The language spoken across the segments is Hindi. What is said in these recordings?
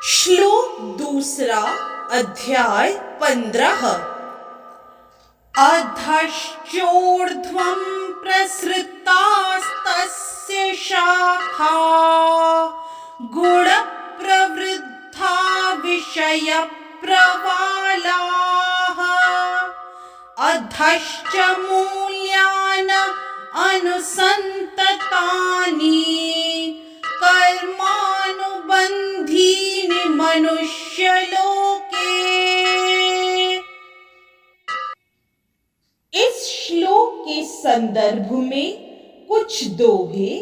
श्लोक दूसरा, अध्याय 15। अधश्चोर्ध्वं प्रसृतास्तस्य शाखा गुणप्रवृद्धा विषयप्रवालाः। अधश्च मूल्यानि अनुसन्ततानि कर्मानुबन्धीनि मनुष्यलोके। इस श्लोक के संदर्भ में कुछ दोहे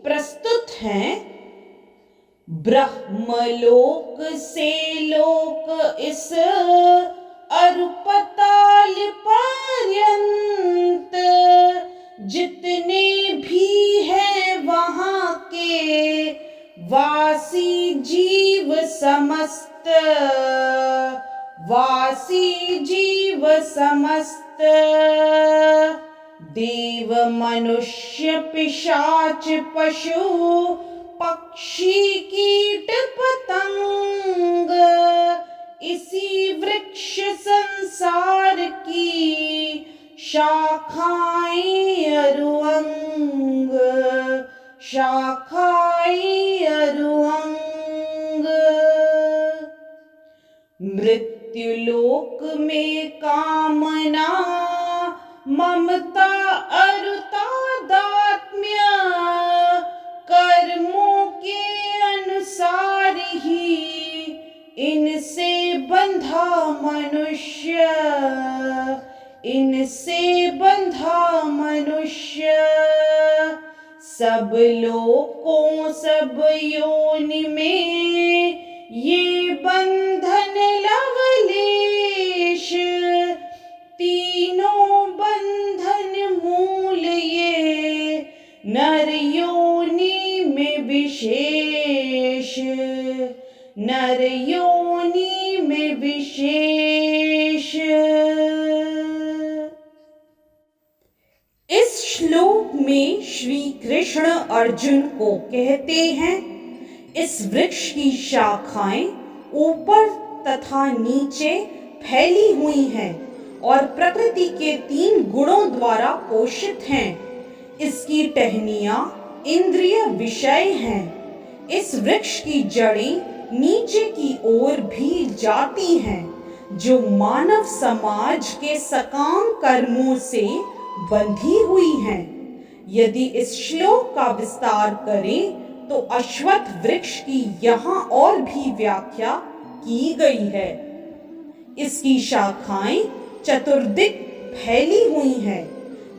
प्रस्तुत हैं। ब्रह्मलोक से लोक इस अरुपताल पर्यंत जितने भी हैं वहां के वासी जीव समस्त देव मनुष्य पिशाच पशु पक्षी कीट पतंग इसी वृक्ष संसार की शाखाएं अरुअंग। मृत्युलोक में कामना ममता अरुतादात्म्य कर्मों के अनुसार ही इनसे बंधा मनुष्य। सब लोकों सब योनि में ये बंधन लवलेश। तीनों बंधन मूल ये नर योनि में विशेष। इस श्लोक में श्री कृष्ण अर्जुन को कहते हैं, इस वृक्ष की शाखाएं ऊपर तथा नीचे फैली हुई हैं और प्रकृति के 3 गुणों द्वारा पोषित हैं। इसकी टहनियां इंद्रिय विषय हैं। इस वृक्ष की जड़ें नीचे की ओर भी जाती हैं, जो मानव समाज के सकाम कर्मों से बंधी हुई हैं। यदि इस श्लोक का विस्तार करें तो अश्वत्थ वृक्ष की यहाँ और भी व्याख्या की गई है। इसकी शाखाएं चतुर्दिक फैली हुई हैं।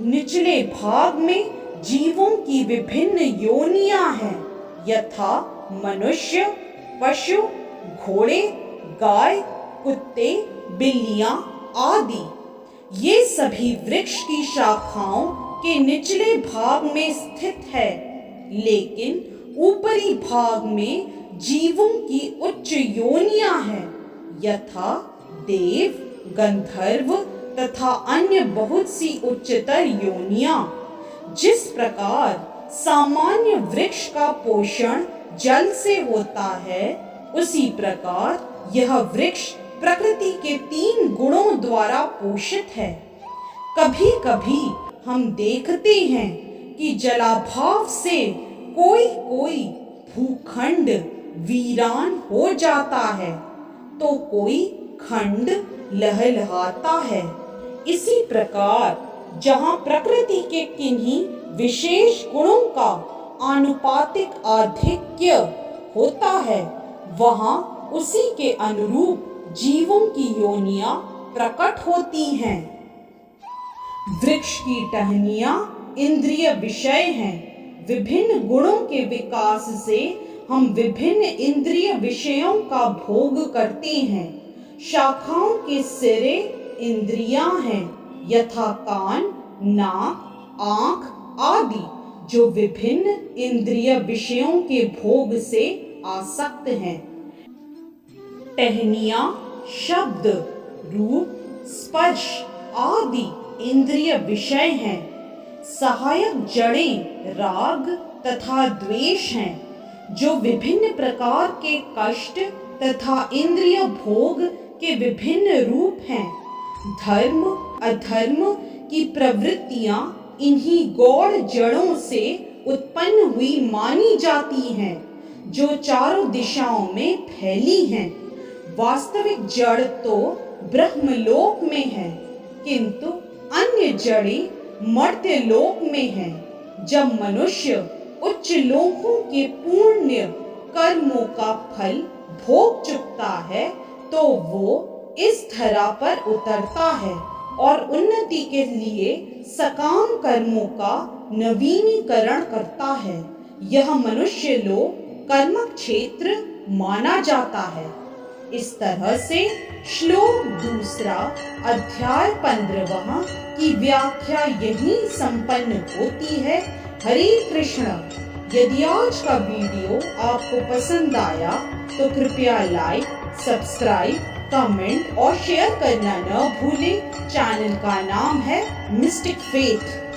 निचले भाग में जीवों की विभिन्न योनियां हैं, यथा मनुष्य, पशु, घोड़े, गाय, कुत्ते, बिल्लियां आदि। ये सभी वृक्ष की शाखाओं के निचले भाग में स्थित है, लेकिन ऊपरी भाग में जीवों की उच्च योनियां हैं, यथा देव, गंधर्व तथा अन्य बहुत सी उच्चतर योनियां। जिस प्रकार सामान्य वृक्ष का पोषण जल से होता है, उसी प्रकार यह वृक्ष प्रकृति के 3 गुणों द्वारा पोषित है। कभी कभी हम देखते हैं कि जलाभाव से कोई भूखंड वीरान हो जाता है, तो कोई खंड लहलहाता है। इसी प्रकार जहाँ प्रकृति के किन्हीं विशेष गुणों का आनुपातिक आधिक्य होता है, वहाँ उसी के अनुरूप जीवों की योनियां प्रकट होती हैं। वृक्ष की टहनियां इंद्रिय विषय हैं। विभिन्न गुणों के विकास से हम विभिन्न इंद्रिय विषयों का भोग करते हैं। शाखाओं के सिरे इंद्रियां हैं, यथा कान, नाक, आँख आदि, जो विभिन्न इंद्रिय विषयों के भोग से आसक्त हैं। टहनियां शब्द, रूप, स्पर्श आदि इंद्रिय विषय हैं। सहायक जड़ें राग तथा द्वेष हैं। जो विभिन्न प्रकार के कष्ट तथा इंद्रिय भोग के विभिन्न रूप हैं। धर्म अधर्म की प्रवृत्तियां इन्हीं गौड़ जड़ों से उत्पन्न हुई मानी जाती हैं, जो चारों दिशाओं में फैली हैं। वास्तविक जड़ तो ब्रह्मलोक में है, किंतु अन्य जड़ें मर्त्यलोक में हैं। जब मनुष्य उच्च लोकों के पुण्य कर्मों का फल भोग चुकता है, तो वो इस धरा पर उतरता है और उन्नति के लिए सकाम कर्मों का नवीनीकरण करता है। यह मनुष्य लोक कर्म क्षेत्र माना जाता है। इस तरह से श्लोक 2 अध्याय 15 की व्याख्या यहीं संपन्न होती है। हरे कृष्ण। यदि आज का वीडियो आपको पसंद आया तो कृपया लाइक, सब्सक्राइब, कमेंट और शेयर करना न भूलें। चैनल का नाम है मिस्टिक फेथ।